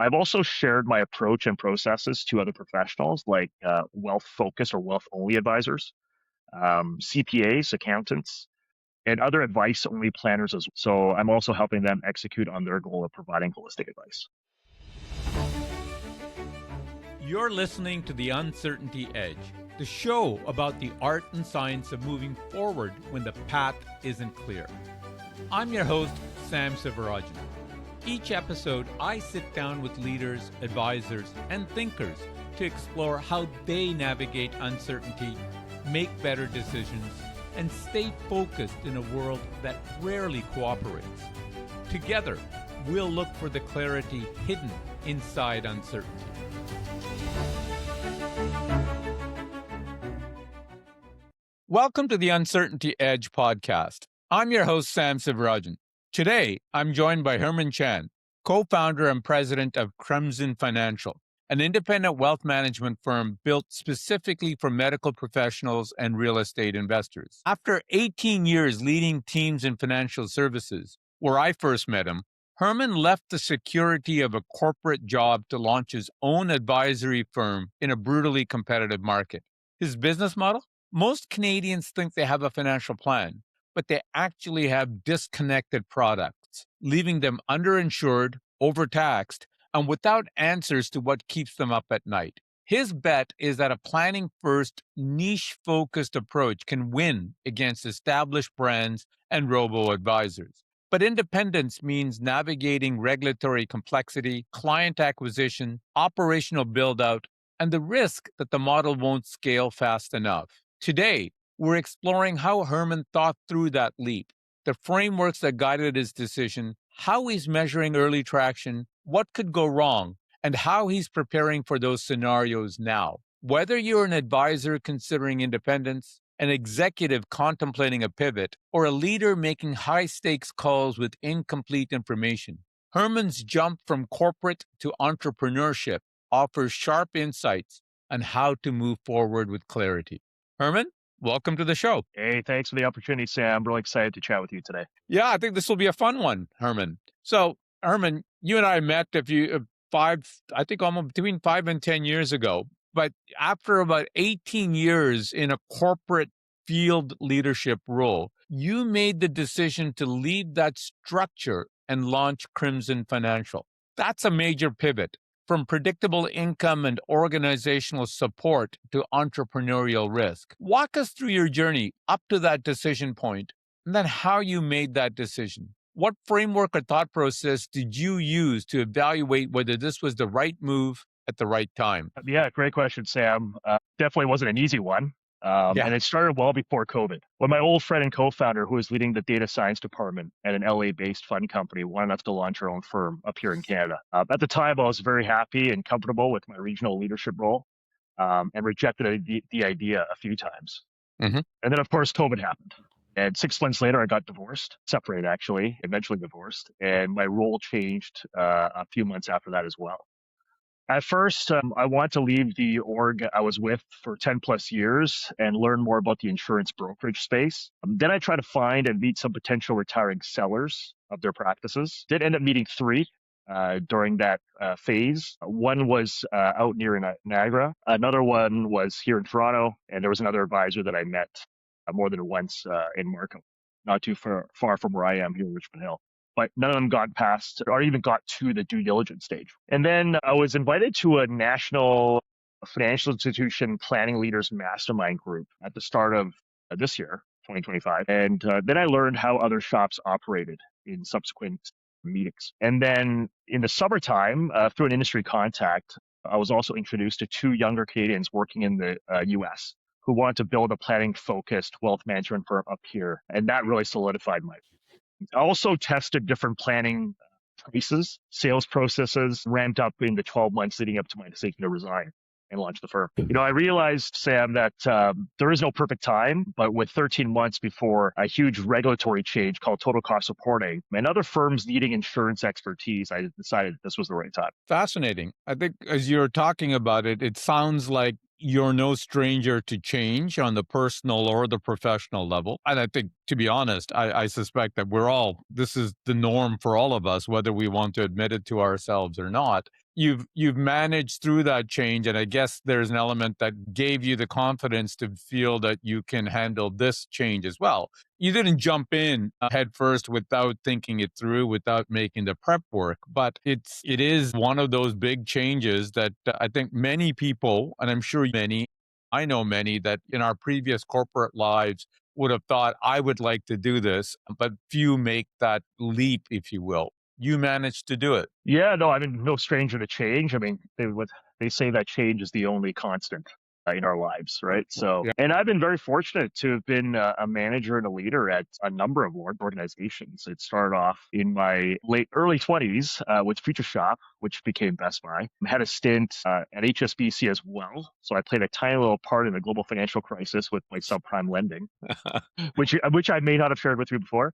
I've also shared my approach and processes to other professionals like wealth focused or wealth only advisors, CPAs, accountants, and other advice only planners as well. So I'm also helping them execute on their goal of providing holistic advice. You're listening to The Uncertainty Edge, the show about the art and science of moving forward when the path isn't clear. I'm your host, Sam Sivarajan. Each episode, I sit down with leaders, advisors, and thinkers to explore how they navigate uncertainty, make better decisions, and stay focused in a world that rarely cooperates. Together, we'll look for the clarity hidden inside uncertainty. Welcome to the Uncertainty Edge podcast. I'm your host, Sam Sivarajan. Today, I'm joined by Herman Chan, co-founder and president of Crimson Financial, an independent wealth management firm built specifically for medical professionals and real estate investors. After 18 years leading teams in financial services, where I first met him, Herman left the security of a corporate job to launch his own advisory firm in a brutally competitive market. His business model? Most Canadians think they have a financial plan, but they actually have disconnected products, leaving them underinsured, overtaxed, and without answers to what keeps them up at night. His bet is that a planning-first, niche-focused approach can win against established brands and robo-advisors. But independence means navigating regulatory complexity, client acquisition, operational build-out, and the risk that the model won't scale fast enough. Today, we're exploring how Herman thought through that leap, the frameworks that guided his decision, how he's measuring early traction, what could go wrong, and how he's preparing for those scenarios now. Whether you're an advisor considering independence, an executive contemplating a pivot, or a leader making high-stakes calls with incomplete information, Herman's jump from corporate to entrepreneurship offers sharp insights on how to move forward with clarity. Herman, welcome to the show. Hey, thanks for the opportunity, Sam. I'm really excited to chat with you today. Yeah, I think this will be a fun one, Herman. So, Herman, you and I met almost between 5 and 10 years ago. But after about 18 years in a corporate field leadership role, you made the decision to leave that structure and launch Crimson Financial. That's a major pivot from predictable income and organizational support to entrepreneurial risk. Walk us through your journey up to that decision point, and then how you made that decision. What framework or thought process did you use to evaluate whether this was the right move at the right time? Yeah, great question, Sam. Definitely wasn't an easy one. And it started well before COVID. When my old friend and co-founder, who was leading the data science department at an LA-based fund company, wanted us to launch our own firm up here in Canada. At the time, I was very happy and comfortable with my regional leadership role, and rejected the idea a few times. Mm-hmm. And then, of course, COVID happened. And 6 months later, I got separated actually, eventually divorced. And my role changed a few months after that as well. At first, I wanted to leave the org I was with for 10 plus years and learn more about the insurance brokerage space. Then I tried to find and meet some potential retiring sellers of their practices. Did end up meeting 3 during that phase. One was out near Niagara. Another one was here in Toronto. And there was another advisor that I met more than once in Markham, not too far from where I am here in Richmond Hill. But none of them got past or even got to the due diligence stage. And then I was invited to a national financial institution planning leaders mastermind group at the start of this year, 2025. And then I learned how other shops operated in subsequent meetings. And then in the summertime, through an industry contact, I was also introduced to 2 younger Canadians working in the US who wanted to build a planning-focused wealth management firm up here. And that really solidified my I also tested different planning prices, sales processes, ramped up in the 12 months leading up to my decision to resign and launch the firm. I realized, Sam, that there is no perfect time, but with 13 months before a huge regulatory change called total cost reporting and other firms needing insurance expertise, I decided this was the right time. Fascinating. I think as you're talking about it, it sounds like you're no stranger to change on the personal or the professional level. And I think, to be honest, I suspect that this is the norm for all of us, whether we want to admit it to ourselves or not. you've managed through that change, and I guess there's an element that gave you the confidence to feel that you can handle this change as well. You didn't jump in head first without thinking it through, without making the prep work, but it is one of those big changes that I think many people, and I'm sure many, I know many that in our previous corporate lives would have thought, I would like to do this, but few make that leap, if you will. You managed to do it. Yeah, no, I mean, no stranger to change. I mean, they say that change is the only constant in our lives, right? So, Yeah. and I've been very fortunate to have been a manager and a leader at a number of large organizations. It started off in my early 20s with Future Shop, which became Best Buy. I had a stint at HSBC as well. So I played a tiny little part in the global financial crisis with my subprime lending, which I may not have shared with you before.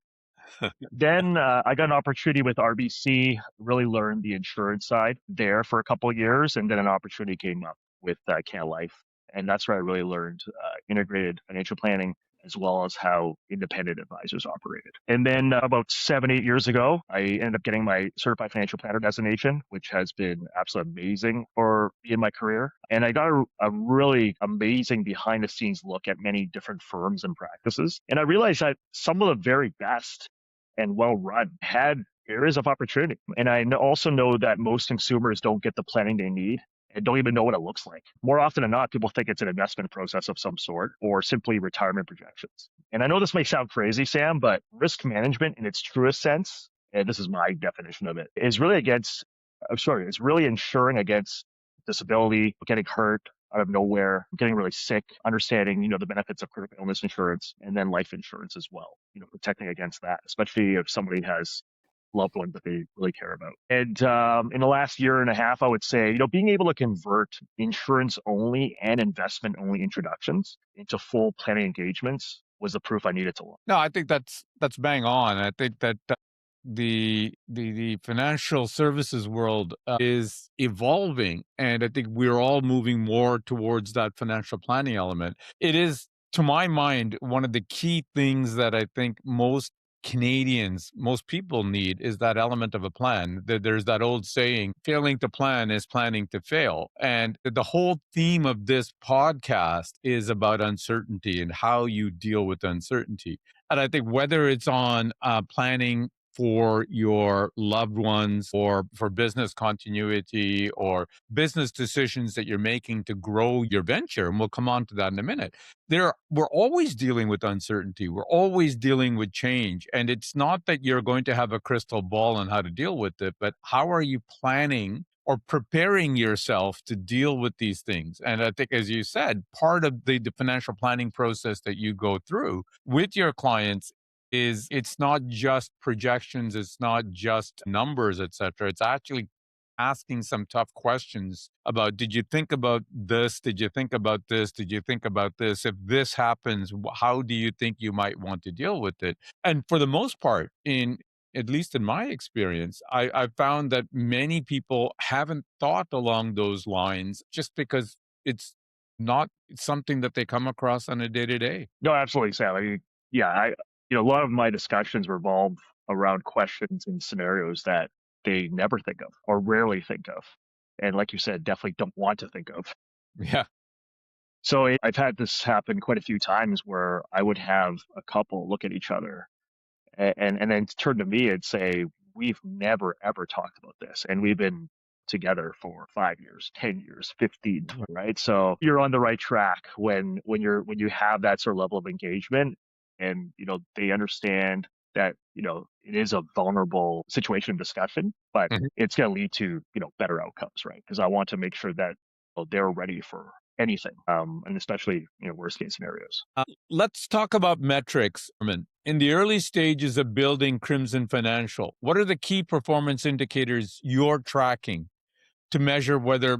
Then I got an opportunity with RBC, really learned the insurance side there for a couple of years, and then an opportunity came up with Canada Life, and that's where I really learned integrated financial planning as well as how independent advisors operated. And then about 7, 8 years ago, I ended up getting my certified financial planner designation, which has been absolutely amazing for me in my career. And I got a really amazing behind the scenes look at many different firms and practices. And I realized that some of the very best and well run had areas of opportunity. And I also know that most consumers don't get the planning they need and don't even know what it looks like. More often than not, people think it's an investment process of some sort or simply retirement projections. And I know this may sound crazy, Sam, but risk management in its truest sense, and this is my definition of it, is really it's really insuring against disability, getting hurt out of nowhere, getting really sick, understanding, the benefits of critical illness insurance and then life insurance as well, protecting against that, especially if somebody has loved ones that they really care about. And in the last year and a half, I would say, being able to convert insurance only and investment only introductions into full planning engagements was the proof I needed to launch. No, I think that's bang on. I think that the financial services world is evolving, and I think we're all moving more towards that financial planning element. It is, to my mind, one of the key things that I think most Canadians, most people need is that element of a plan. There's that old saying, failing to plan is planning to fail. And the whole theme of this podcast is about uncertainty and how you deal with uncertainty. And I think whether it's on planning for your loved ones or for business continuity or business decisions that you're making to grow your venture, and we'll come on to that in a minute, we're always dealing with uncertainty. We're always dealing with change. And it's not that you're going to have a crystal ball on how to deal with it, but how are you planning or preparing yourself to deal with these things? And I think, as you said, part of the financial planning process that you go through with your clients is it's not just projections, it's not just numbers, etc. It's actually asking some tough questions about, did you think about this? Did you think about this? Did you think about this? If this happens, how do you think you might want to deal with it? And for the most part, at least in my experience, I found that many people haven't thought along those lines just because it's not something that they come across on a day to day. No, absolutely, Sam. I mean, yeah, a lot of my discussions revolve around questions and scenarios that they never think of or rarely think of. And like you said, definitely don't want to think of. Yeah. So I've had this happen quite a few times where I would have a couple look at each other and then turn to me and say, "We've never ever talked about this, and we've been together for 5 years, 10 years, 15, right?" So you're on the right track when you have that sort of level of engagement, and they understand that it is a vulnerable situation and discussion, but Mhm. it's going to lead to better outcomes, right? Because I want to make sure that they're ready for anything, and especially worst case scenarios. Let's talk about metrics, Herman. In the early stages of building Crimson Financial, what are the key performance indicators you're tracking to measure whether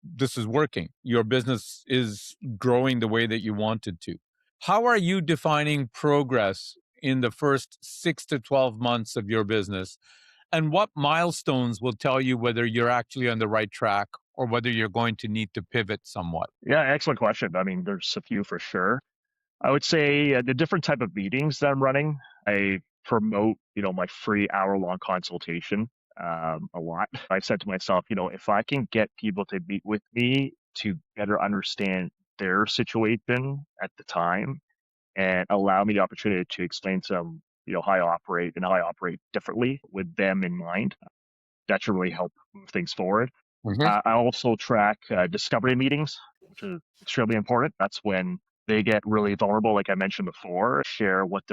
this is working? Your business is growing the way that you want it to. How are you defining progress in the first 6 to 12 months of your business? And what milestones will tell you whether you're actually on the right track or whether you're going to need to pivot somewhat? Yeah, excellent question. I mean, there's a few for sure. I would say the different type of meetings that I'm running, I promote, my free hour-long consultation a lot. I've said to myself, if I can get people to meet with me to better understand their situation at the time and allow me the opportunity to explain to them, how I operate and how I operate differently with them in mind, that should really help move things forward. Mhm. I also track discovery meetings, which is extremely important. That's when they get really vulnerable, like I mentioned before, share what's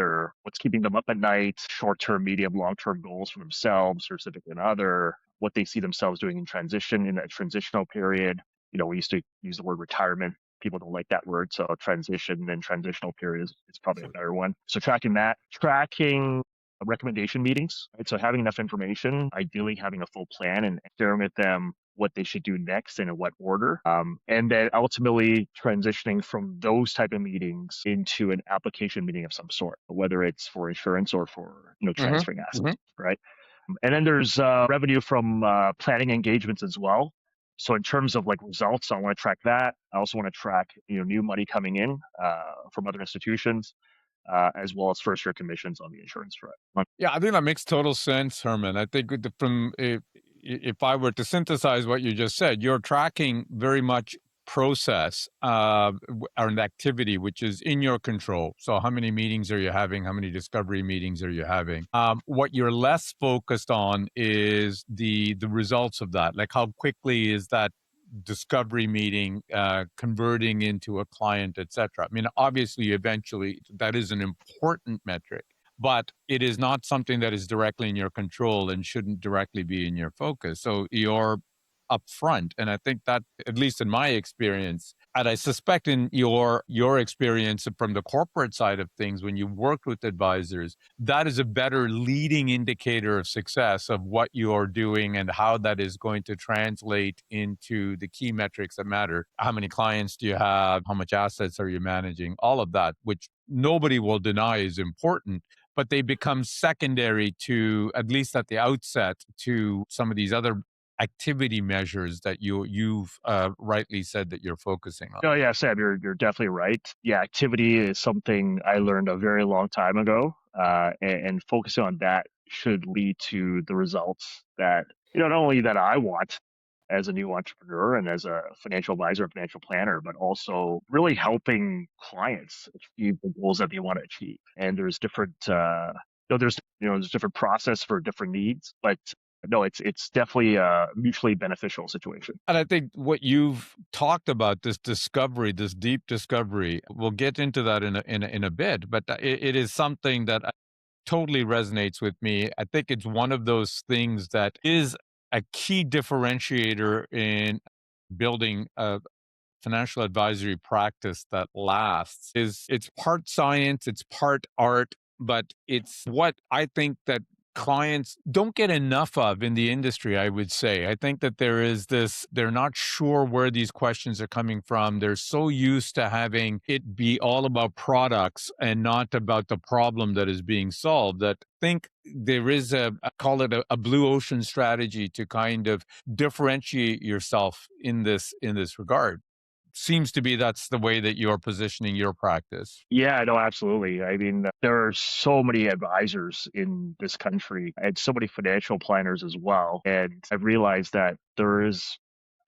keeping them up at night, short-term, medium, long-term goals for themselves, or significant other, what they see themselves doing in that transitional period. We used to use the word retirement. People don't like that word, so transition and transitional period is probably a better one. So tracking recommendation meetings, right? So having enough information, ideally having a full plan and sharing with them what they should do next and in what order. And then ultimately transitioning from those type of meetings into an application meeting of some sort, whether it's for insurance or for, Mhm. transferring assets, Mhm. right? And then there's revenue from planning engagements as well. So in terms of like results, I want to track that. I also want to track, new money coming in from other institutions, as well as first year commissions on the insurance front. Yeah, I think that makes total sense, Herman. I think from if I were to synthesize what you just said, you're tracking very much process or an activity which is in your control. So, how many meetings are you having? How many discovery meetings are you having? What you're less focused on is the results of that. Like, how quickly is that discovery meeting converting into a client, etc. I mean, obviously, eventually, that is an important metric, but it is not something that is directly in your control and shouldn't directly be in your focus. So you're upfront, and I think that, at least in my experience, and I suspect in your experience from the corporate side of things, when you work with advisors, that is a better leading indicator of success of what you're doing and how that is going to translate into the key metrics that matter. How many clients do you have? How much assets are you managing? All of that, which nobody will deny is important, but they become secondary to, at least at the outset, to some of these other activity measures that you've rightly said that you're focusing on. Oh yeah, Sam, you're definitely right. Yeah, activity is something I learned a very long time ago, and focusing on that should lead to the results that not only that I want as a new entrepreneur and as a financial advisor, a financial planner, but also really helping clients achieve the goals that they want to achieve. And there's different, there's different process for different needs, but no, it's definitely a mutually beneficial situation. And I think what you've talked about, this discovery, this deep discovery, we'll get into that in a bit, but it is something that totally resonates with me. I think it's one of those things that is a key differentiator in building a financial advisory practice that lasts. Is It's part science, it's part art, but it's what I think that clients don't get enough of in the industry, I would say. I think that there is this, they're not sure where these questions are coming from. They're so used to having it be all about products and not about the problem that is being solved, that think there is I call it a blue ocean strategy to kind of differentiate yourself in this regard. Seems to be that's the way that you're positioning your practice. Yeah, no, absolutely. I mean, there are so many advisors in this country and so many financial planners as well. And I've realized that there is,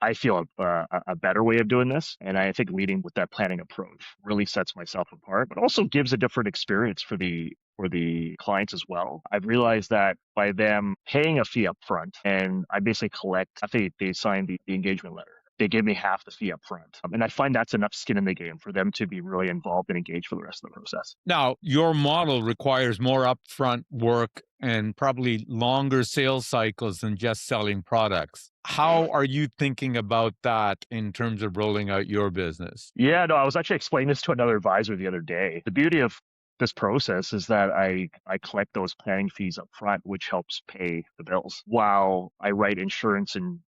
I feel, a better way of doing this. And I think leading with that planning approach really sets myself apart, but also gives a different experience for the clients as well. I've realized that by them paying a fee up front, and I basically collect, I think they sign the engagement letter. They give me half the fee up front. And I find that's enough skin in the game for them to be really involved and engaged for the rest of the process. Now, your model requires more upfront work and probably longer sales cycles than just selling products. How are you thinking about that in terms of rolling out your business? Yeah, no, I was actually explaining this to another advisor the other day. The beauty of this process is that I collect those planning fees up front, which helps pay the bills, while I write insurance and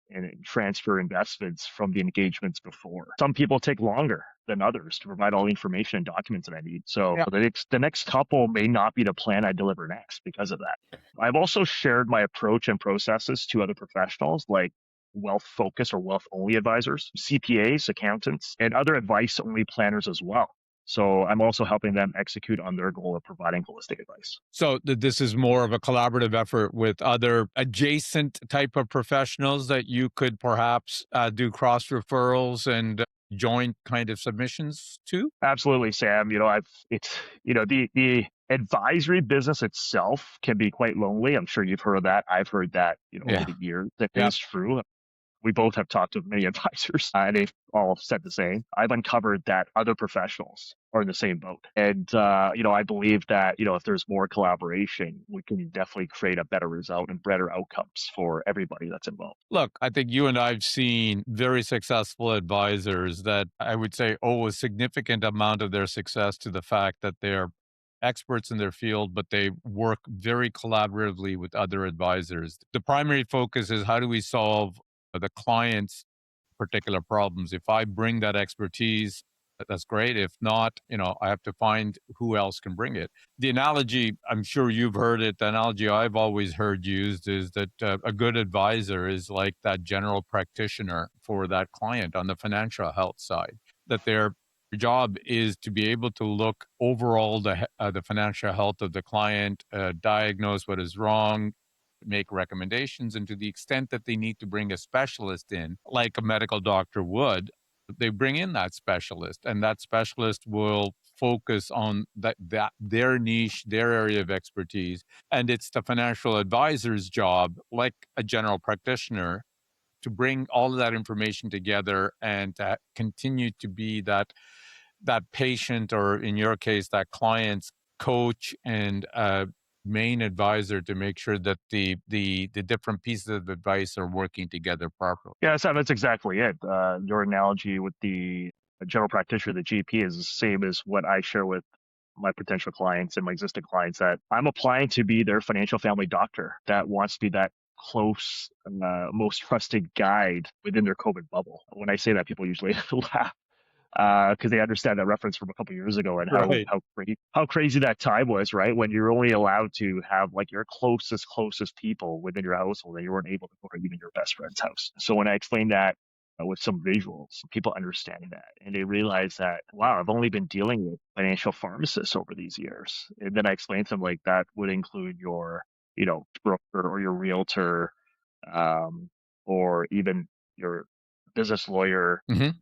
transfer investments from the engagements before. Some people take longer than others to provide all the information and documents that I need. So Yeah. the next couple may not be the plan I deliver next because of that. I've also shared my approach and processes to other professionals like wealth focused or wealth only advisors, CPAs, accountants, and other advice only planners as well. So I'm also helping them execute on their goal of providing holistic advice. So this is more of a collaborative effort with other adjacent type of professionals that you could perhaps do cross referrals and joint kind of submissions to? Absolutely, Sam. The advisory business itself can be quite lonely. I'm sure you've heard of that. I've heard that, over Yeah. the years. That Yeah. is true. We both have talked to many advisors, and they've all said the same. I've uncovered that other professionals are in the same boat. And, I believe that, if there's more collaboration, we can definitely create a better result and better outcomes for everybody that's involved. Look, I think you and I've seen very successful advisors that I would say owe a significant amount of their success to the fact that they're experts in their field, but they work very collaboratively with other advisors. The primary focus is how do we solve the client's particular problems. If I bring that expertise, that's great. If not, I have to find who else can bring it. The analogy, I'm sure you've heard it, the analogy I've always heard used is that a good advisor is like that general practitioner for that client on the financial health side, that their job is to be able to look overall the financial health of the client, diagnose what is wrong, make recommendations, and to the extent that they need to bring a specialist in, like a medical doctor would, they bring in that specialist, and that specialist will focus on that their niche, their area of expertise, and it's the financial advisor's job, like a general practitioner, to bring all of that information together and to continue to be that patient, or in your case, that client's coach and main advisor to make sure that the different pieces of advice are working together properly. Yeah, Sam, that's exactly it. Your analogy with the general practitioner, the GP, is the same as what I share with my potential clients and my existing clients, that I'm applying to be their financial family doctor that wants to be that close, most trusted guide within their COVID bubble. When I say that, people usually laugh because they understand that reference from a couple of years ago and how Right. how crazy that time was, right? When you're only allowed to have like your closest people within your household, and you weren't able to go to even your best friend's house. So when I explain that with some visuals, people understand that, and they realize that, wow, I've only been dealing with financial pharmacists over these years. And then I explain to them, like, that would include your, broker or your realtor, um, or even your business lawyer, Mm-hmm. or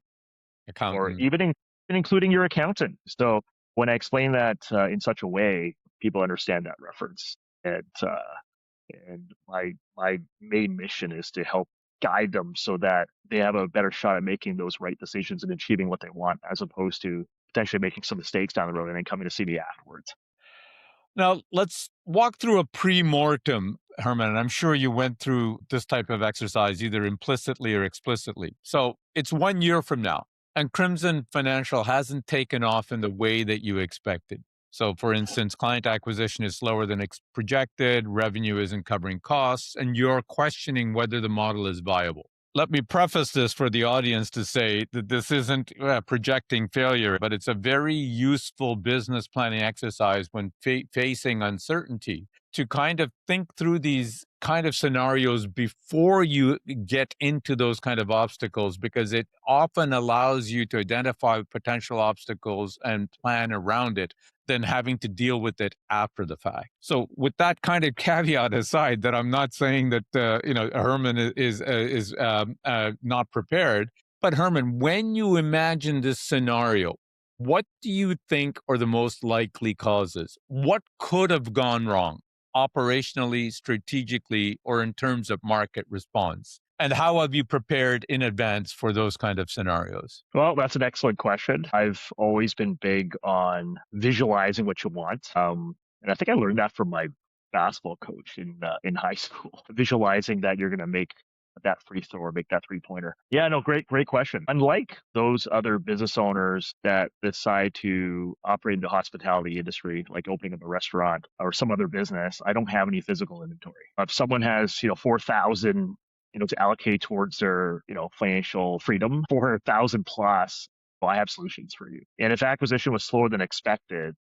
Accountant. even including your accountant. So when I explain that in such a way, people understand that reference. And my main mission is to help guide them so that they have a better shot at making those right decisions and achieving what they want, as opposed to potentially making some mistakes down the road and then coming to see me afterwards. Now, let's walk through a pre-mortem, Herman. And I'm sure you went through this type of exercise either implicitly or explicitly. So it's 1 year from now, and Crimson Financial hasn't taken off in the way that you expected. So, for instance, client acquisition is slower than projected, revenue isn't covering costs, and you're questioning whether the model is viable. Let me preface this for the audience to say that this isn't projecting failure, but it's a very useful business planning exercise when facing uncertainty, to kind of think through these kind of scenarios before you get into those kind of obstacles, because it often allows you to identify potential obstacles and plan around it than having to deal with it after the fact. So, with that kind of caveat aside, that I'm not saying that Herman is not prepared, but Herman, when you imagine this scenario, what do you think are the most likely causes? What could have gone wrong, operationally, strategically, or in terms of market response? And how have you prepared in advance for those kind of scenarios? Well, that's an excellent question. I've always been big on visualizing what you want. And I think I learned that from my basketball coach in high school. Visualizing that you're going to make that free throw or make that 3-pointer. Yeah, no, great question. Unlike those other business owners that decide to operate in the hospitality industry, like opening up a restaurant or some other business, I don't have any physical inventory. If someone has, 4,000, to allocate towards their, financial freedom, 400,000 plus, well, I have solutions for you. And if acquisition was slower than expected,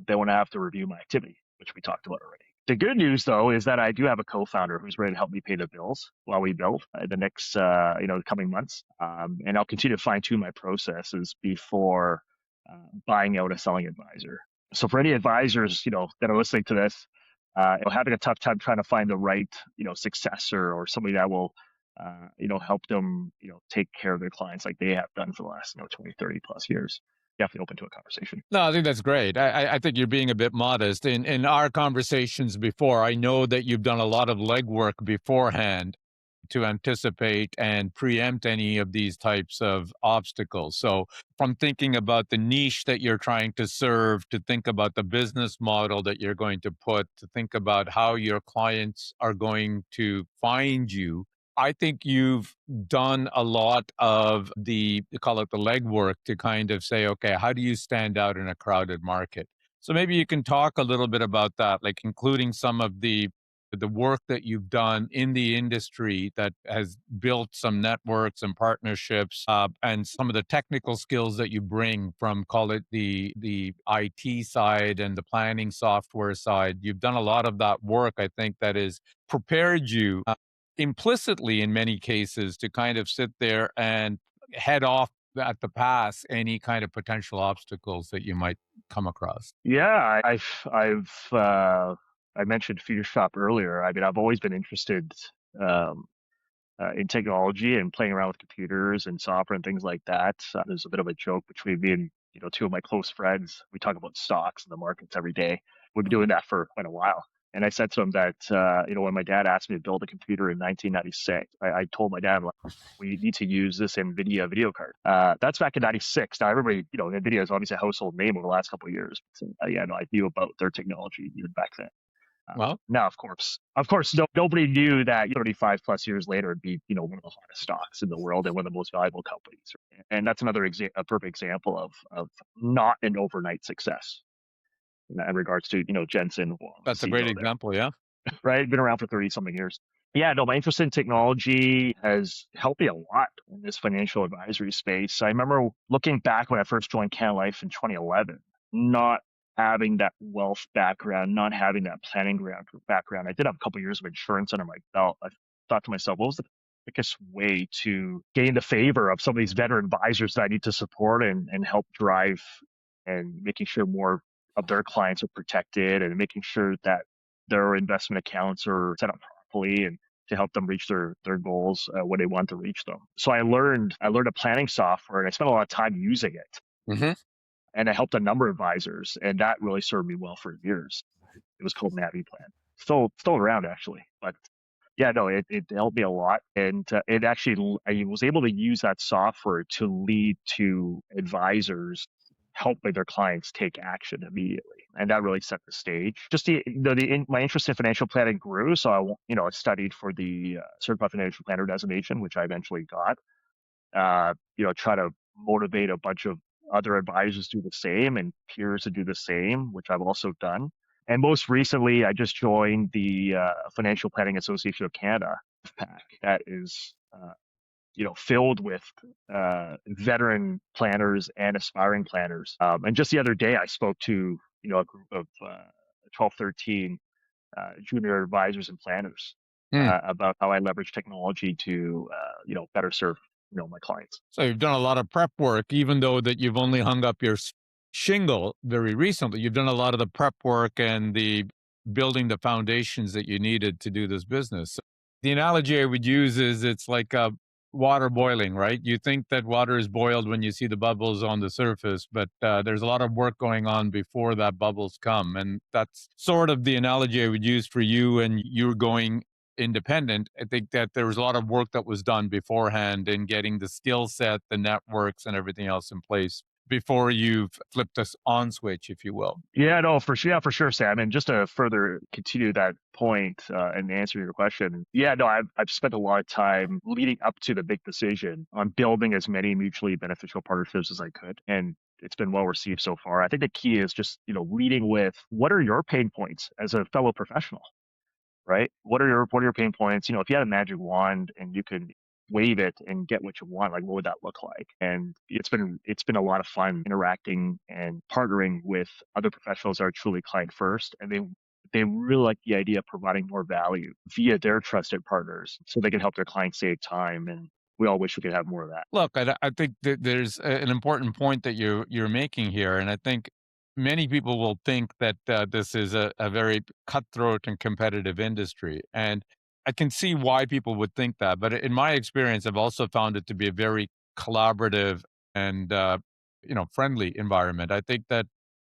they want to have to review my activity, which we talked about already. The good news, though, is that I do have a co-founder who's ready to help me pay the bills while we build the next, the coming months. And I'll continue to fine tune my processes before buying out a selling advisor. So for any advisors, that are listening to this, having a tough time trying to find the right, successor or somebody that will, help them, take care of their clients like they have done for the last, 20, 30 plus years. Definitely open to a conversation. No, I think that's great. I think you're being a bit modest. In our conversations before, I know that you've done a lot of legwork beforehand to anticipate and preempt any of these types of obstacles. So, from thinking about the niche that you're trying to serve, to think about the business model that you're going to put, to think about how your clients are going to find you, I think you've done a lot of call it the legwork to kind of say, okay, how do you stand out in a crowded market? So maybe you can talk a little bit about that, like including some of the work that you've done in the industry that has built some networks and partnerships, and some of the technical skills that you bring from, call it the IT side and the planning software side. You've done a lot of that work, I think, that has prepared you implicitly in many cases to kind of sit there and head off at the pass any kind of potential obstacles that you might come across. Yeah, I mentioned Future Shop earlier. I mean, I've always been interested um, in technology and playing around with computers and software and things like that. There's a bit of a joke between me and two of my close friends. We talk about stocks and the markets every day. We've been doing that for quite a while. And I said to him that when my dad asked me to build a computer in 1996, I told my dad, like, we need to use this NVIDIA video card. That's back in 96. Now everybody, NVIDIA is obviously a household name over the last couple of years. So, yeah, no, I knew about their technology even back then. Well, Now, of course, nobody knew that 35 plus years later it'd be, one of the hottest stocks in the world and one of the most valuable companies. And that's another a perfect example of not an overnight success in regards to, Jensen Huang, the that's a great CEO there, example. Yeah. right? Been around for 30 something years. Yeah, no, my interest in technology has helped me a lot in this financial advisory space. I remember looking back when I first joined Canada Life in 2011, not having that wealth background, not having that planning background. I did have a couple of years of insurance under my belt. I thought to myself, what was the quickest way to gain the favor of some of these veteran advisors that I need to support and help drive and making sure more of their clients are protected and making sure that their investment accounts are set up properly and to help them reach their goals when they want to reach them. So I learned a planning software and I spent a lot of time using it. Hmm. And I helped a number of advisors, and that really served me well for years. It was called NaviPlan. Still around actually, but yeah, no, it helped me a lot, and it actually I was able to use that software to lead to advisors helping their clients take action immediately, and that really set the stage. Just my interest in financial planning grew, so I studied for the certified financial planner designation, which I eventually got. Try to motivate a bunch of other advisors to do the same and peers to do the same, which I've also done. And most recently, I just joined the Financial Planning Association of Canada pack that is, filled with veteran planners and aspiring planners. And just the other day, I spoke to, a group of 12, 13 junior advisors and planners Hmm. about how I leverage technology to, better serve, my clients. So you've done a lot of prep work, even though that you've only hung up your shingle very recently. You've done a lot of the prep work and the building the foundations that you needed to do this business. The analogy I would use is it's like water boiling, right? You think that water is boiled when you see the bubbles on the surface, but there's a lot of work going on before that bubbles come. And that's sort of the analogy I would use for you and you're going independent. I think that there was a lot of work that was done beforehand in getting the skill set, the networks, and everything else in place before you've flipped this on switch, if you will. Yeah, no, for sure, Sam. And just to further continue that point and answer your question, yeah, no, I've spent a lot of time leading up to the big decision on building as many mutually beneficial partnerships as I could, and it's been well received so far. I think the key is just leading with what are your pain points as a fellow professional, right? What are your pain points? If you had a magic wand and you could wave it and get what you want, like what would that look like? And it's been a lot of fun interacting and partnering with other professionals that are truly client first, and they really like the idea of providing more value via their trusted partners so they can help their clients save time and we all wish we could have more of that. Look, I think that there's an important point that you're making here, and I think many people will think that this is a very cutthroat and competitive industry, and I can see why people would think that. But in my experience, I've also found it to be a very collaborative and friendly environment. I think that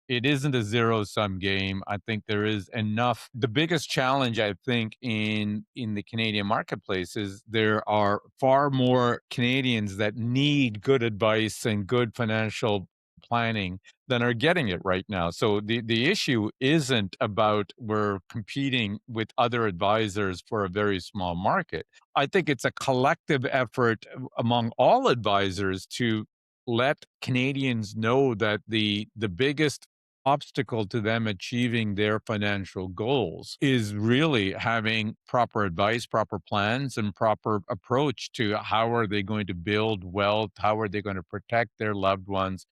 it isn't a zero sum game. I think there is enough. The biggest challenge I think in the Canadian marketplace is there are far more Canadians that need good advice and good financial planning than are getting it right now. So the issue isn't about we're competing with other advisors for a very small market. I think it's a collective effort among all advisors to let Canadians know that the biggest obstacle to them achieving their financial goals is really having proper advice, proper plans, and proper approach to how are they going to build wealth, how are they going to protect their loved ones,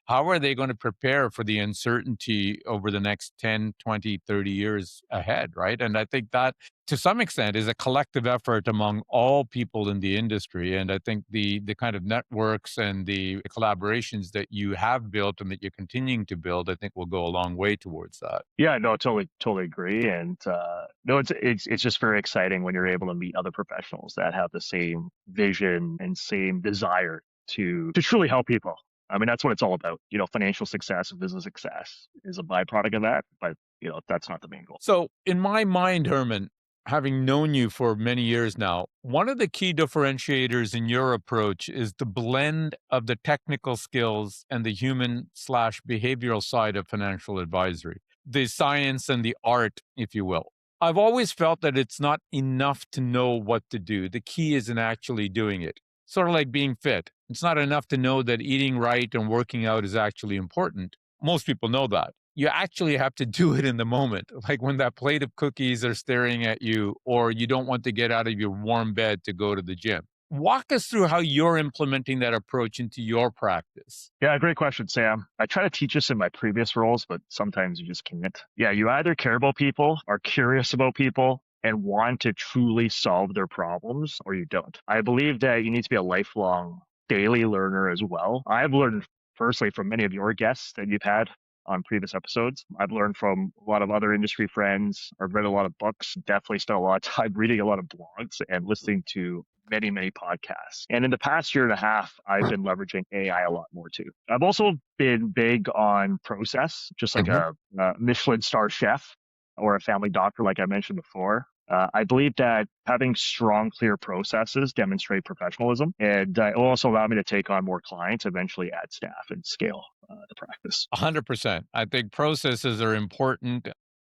how are they going to prepare for the uncertainty over the next 10, 20, 30 years ahead, right? And I think that to some extent is a collective effort among all people in the industry. And I think the kind of networks and the collaborations that you have built and that you're continuing to build, I think will go a long way towards that. Yeah, no, totally agree. And no, it's just very exciting when you're able to meet other professionals that have the same vision and same desire to truly help people. I mean, that's what it's all about. Financial success and business success is a byproduct of that, but that's not the main goal. So, in my mind, Herman, having known you for many years now, one of the key differentiators in your approach is the blend of the technical skills and the human slash behavioral side of financial advisory, the science and the art, if you will. I've always felt that it's not enough to know what to do. The key is in actually doing it. Sort of like being fit. It's not enough to know that eating right and working out is actually important. Most people know that. You actually have to do it in the moment, like when that plate of cookies are staring at you, or you don't want to get out of your warm bed to go to the gym. Walk us through how you're implementing that approach into your practice. Yeah, great question, Sam. I try to teach this in my previous roles, but sometimes you just can't. Yeah, you either care about people, are curious about people, and want to truly solve their problems, or you don't. I believe that you need to be a lifelong daily learner as well. I've learned personally from many of your guests that you've had on previous episodes. I've learned from a lot of other industry friends. I've read a lot of books, definitely spent a lot of time reading a lot of blogs and listening to many podcasts. And in the past year and a half, I've been leveraging AI a lot more too. I've also been big on process, just like a Michelin star chef or a family doctor, like I mentioned before. I believe that having strong, clear processes demonstrate professionalism, and it will also allow me to take on more clients, eventually add staff and scale the practice. 100%. I think processes are important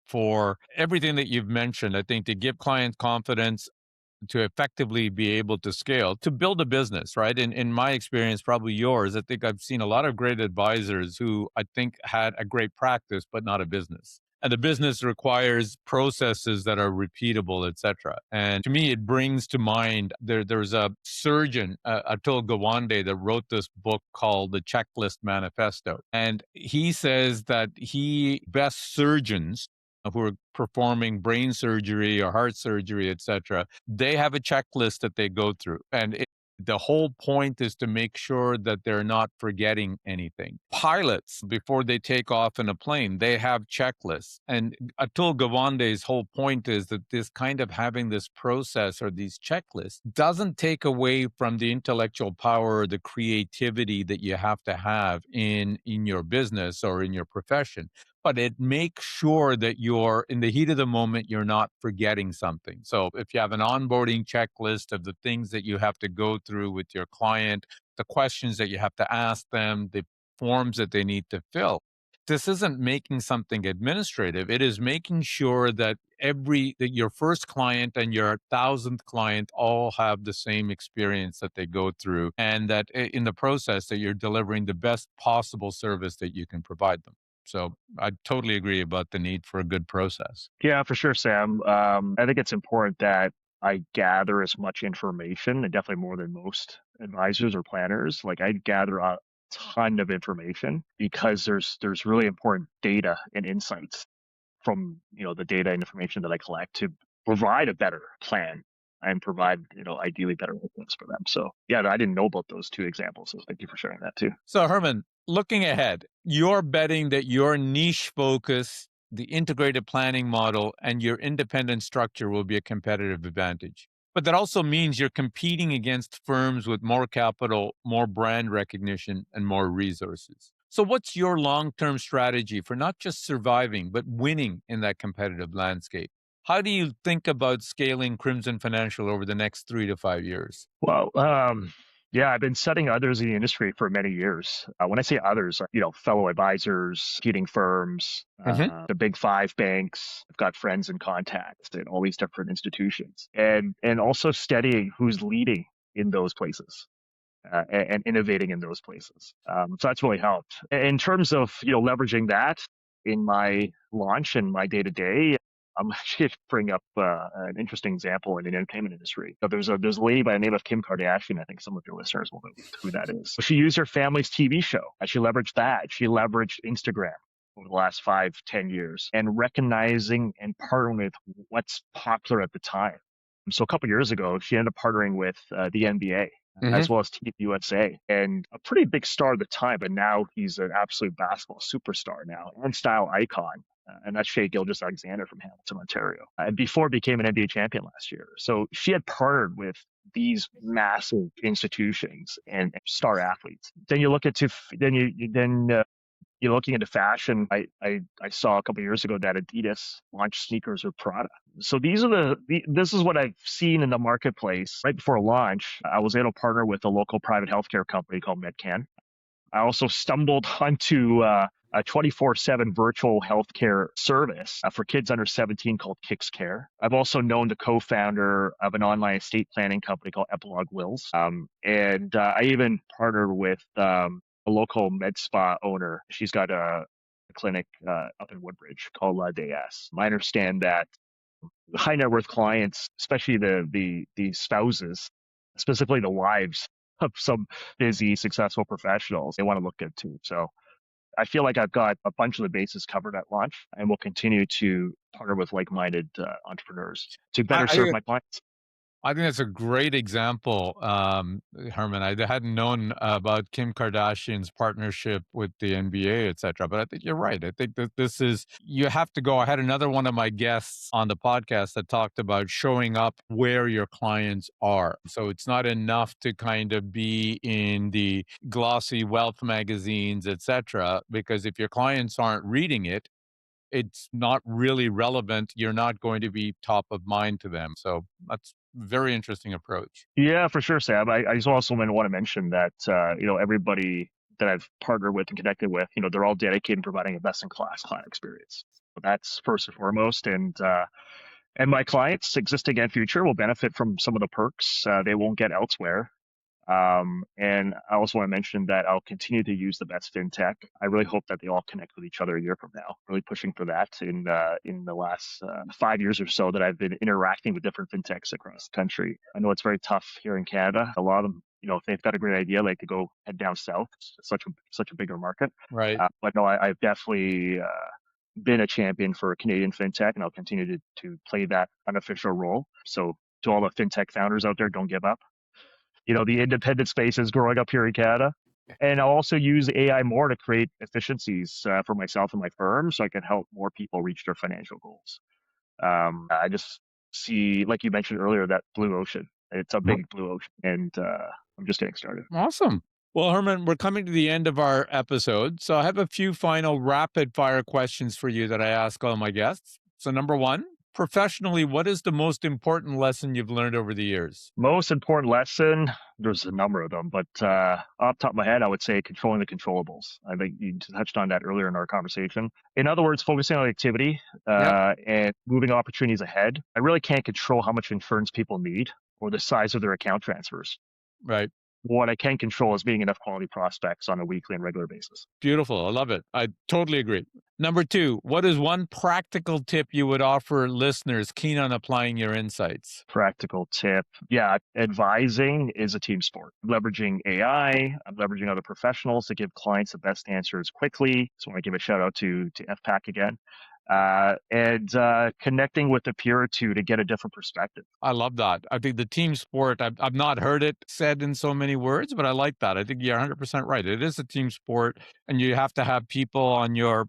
for everything that you've mentioned. I think to give clients confidence, to effectively be able to scale, to build a business, right? In my experience, probably yours, I think I've seen a lot of great advisors who I think had a great practice, but not a business. And the business requires processes that are repeatable, et cetera. And to me, it brings to mind there's a surgeon, Atul Gawande, that wrote this book called The Checklist Manifesto. And he says that best surgeons who are performing brain surgery or heart surgery, et cetera, they have a checklist that they go through. And the whole point is to make sure that they're not forgetting anything. Pilots, before they take off in a plane, they have checklists. And Atul Gawande's whole point is that this kind of having this process or these checklists doesn't take away from the intellectual power or the creativity that you have to have in your business or in your profession, but it makes sure that you're in the heat of the moment, you're not forgetting something. So if you have an onboarding checklist of the things that you have to go through with your client, the questions that you have to ask them, the forms that they need to fill, this isn't making something administrative. It is making sure that that your first client and your 1,000th client all have the same experience that they go through, and that in the process that you're delivering the best possible service that you can provide them. So I totally agree about the need for a good process. Yeah, for sure, Sam. I think it's important that I gather as much information, and definitely more than most advisors or planners. Like I gather a ton of information because there's really important data and insights from the data and information that I collect to provide a better plan and provide, ideally better outcomes for them. So yeah, I didn't know about those two examples. So thank you for sharing that too. So Herman, looking ahead, you're betting that your niche focus, the integrated planning model, and your independent structure will be a competitive advantage. But that also means you're competing against firms with more capital, more brand recognition, and more resources. So what's your long-term strategy for not just surviving, but winning in that competitive landscape? How do you think about scaling Crimson Financial over the next 3 to 5 years? Well, yeah, I've been studying others in the industry for many years. When I say others, fellow advisors, competing firms, the big five banks. I've got friends and contacts in all these different institutions, and also studying who's leading in those places. And innovating in those places. So that's really helped. In terms of leveraging that in my launch and my day to day, I'm actually going to bring up an interesting example in the entertainment industry. So there's a lady by the name of Kim Kardashian. I think some of your listeners will know who that is. She used her family's TV show. She leveraged that. She leveraged Instagram over the last 5-10 years and recognizing and partnering with what's popular at the time. So a couple of years ago, she ended up partnering with the NBA as well as Team USA, and a pretty big star at the time, but now he's an absolute basketball superstar now and style icon. And that's Shai Gilgeous-Alexander from Hamilton, Ontario. And before became an NBA champion last year. So she had partnered with these massive institutions and star athletes. Then you look at you're looking into fashion. I saw a couple of years ago that Adidas launched sneakers with Prada. So this is what I've seen in the marketplace. Right before launch, I was able to partner with a local private healthcare company called MedCan. I also stumbled onto a 24/7 virtual healthcare service for kids under 17 called Kicks Care. I've also known the co-founder of an online estate planning company called Epilogue Wills. And I even partnered with a local med spa owner. She's got a clinic up in Woodbridge called La DS. I understand that high net worth clients, especially the spouses, specifically the wives of some busy, successful professionals, they want to look good too. So I feel like I've got a bunch of the bases covered at launch, and we'll continue to partner with like-minded entrepreneurs to better serve my clients. I think that's a great example, Herman. I hadn't known about Kim Kardashian's partnership with the NBA, et cetera, but I think you're right. I think that you have to go. I had another one of my guests on the podcast that talked about showing up where your clients are. So it's not enough to kind of be in the glossy wealth magazines, et cetera, because if your clients aren't reading it, it's not really relevant. You're not going to be top of mind to them. So that's a very interesting approach. Yeah, for sure, Sam. I just also want to mention that, everybody that I've partnered with and connected with, they're all dedicated in providing a best-in-class client experience. So that's first and foremost. And my clients, existing and future, will benefit from some of the perks they won't get elsewhere. And I also want to mention that I'll continue to use the best fintech. I really hope that they all connect with each other a year from now. Really pushing for that in the last 5 years or so that I've been interacting with different fintechs across the country. I know it's very tough here in Canada. A lot of them, if they've got a great idea, like to go head down south. It's such a bigger market. Right. But no, I've definitely been a champion for Canadian fintech, and I'll continue to play that unofficial role. So to all the fintech founders out there, don't give up. The independent space is growing up here in Canada. And I'll also use AI more to create efficiencies for myself and my firm so I can help more people reach their financial goals. I just see, like you mentioned earlier, that blue ocean. It's a big blue ocean, and I'm just getting started. Awesome. Well, Herman, we're coming to the end of our episode. So I have a few final rapid fire questions for you that I ask all my guests. So number one, professionally, what is the most important lesson you've learned over the years? Most important lesson, there's a number of them, but off the top of my head, I would say controlling the controllables. I think you touched on that earlier in our conversation. In other words, focusing on activity and moving opportunities ahead. I really can't control how much insurance people need or the size of their account transfers. Right. What I can control is being enough quality prospects on a weekly and regular basis. Beautiful. I love it. I totally agree. Number two, what is one practical tip you would offer listeners keen on applying your insights? Practical tip. Yeah, advising is a team sport. Leveraging AI, I'm leveraging other professionals to give clients the best answers quickly. So I want to give a shout out to FPAC again. and connecting with a peer or two to get a different perspective. I love that. I think the team sport, I've not heard it said in so many words, but I like that. I think you're 100% right. It is a team sport, and you have to have people on your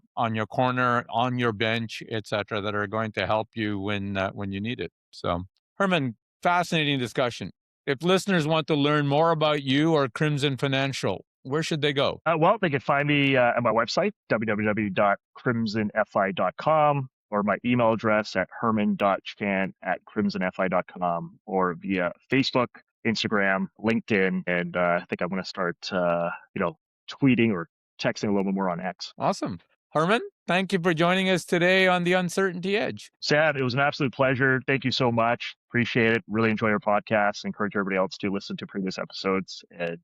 corner, on your bench, etc., that are going to help you when you need it. So, Herman, fascinating discussion. If listeners want to learn more about you or Crimson Financial, where should they go? Well, they can find me at my website, www.crimsonfi.com, or my email address at herman.chan@crimsonfi.com, or via Facebook, Instagram, LinkedIn, and I think I'm going to start, tweeting or texting a little bit more on X. Awesome. Herman, thank you for joining us today on The Uncertainty Edge. Sam, it was an absolute pleasure. Thank you so much. Appreciate it. Really enjoy your podcast. Encourage everybody else to listen to previous episodes, and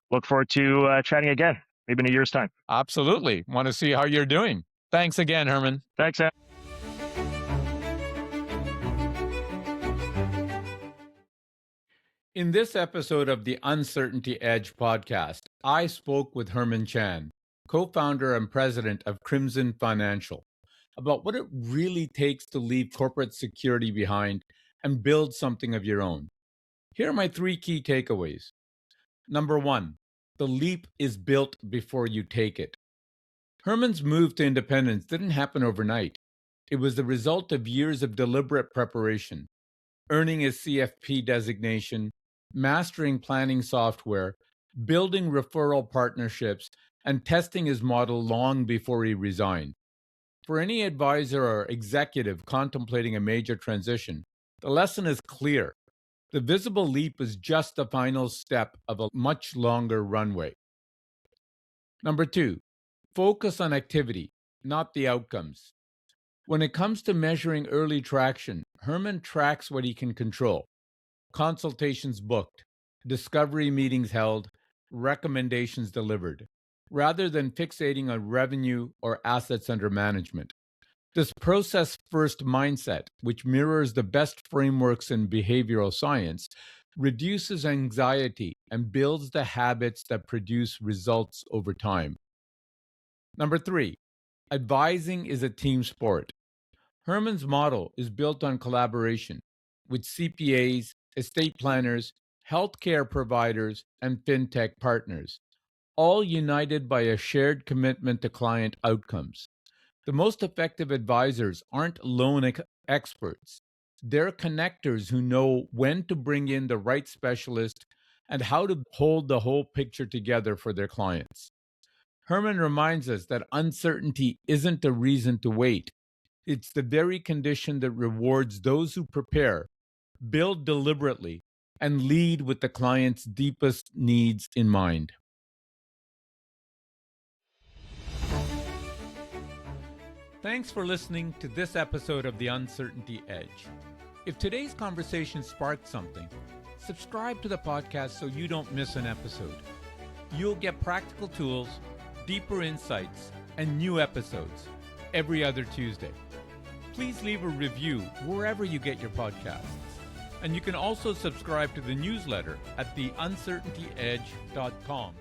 look forward to chatting again, maybe in a year's time. Absolutely. Want to see how you're doing. Thanks again, Herman. Thanks, Sam. In this episode of the Uncertainty Edge podcast, I spoke with Herman Chan, co-founder and president of Crimson Financial, about what it really takes to leave corporate security behind and build something of your own. Here are my 3 key takeaways. Number 1, the leap is built before you take it. Herman's move to independence didn't happen overnight. It was the result of years of deliberate preparation, earning his CFP designation, mastering planning software, building referral partnerships, and testing his model long before he resigned. For any advisor or executive contemplating a major transition, the lesson is clear. The visible leap is just the final step of a much longer runway. Number 2, focus on activity, not the outcomes. When it comes to measuring early traction, Herman tracks what he can control. Consultations booked, discovery meetings held, recommendations delivered, rather than fixating on revenue or assets under management. This process-first mindset, which mirrors the best frameworks in behavioral science, reduces anxiety and builds the habits that produce results over time. Number 3, advising is a team sport. Herman's model is built on collaboration with CPAs, estate planners, healthcare providers, and fintech partners, all united by a shared commitment to client outcomes. The most effective advisors aren't lone experts. They're connectors who know when to bring in the right specialist and how to hold the whole picture together for their clients. Herman reminds us that uncertainty isn't a reason to wait. It's the very condition that rewards those who prepare, build deliberately, and lead with the client's deepest needs in mind. Thanks for listening to this episode of The Uncertainty Edge. If today's conversation sparked something, subscribe to the podcast so you don't miss an episode. You'll get practical tools, deeper insights, and new episodes every other Tuesday. Please leave a review wherever you get your podcasts. And you can also subscribe to the newsletter at theuncertaintyedge.com.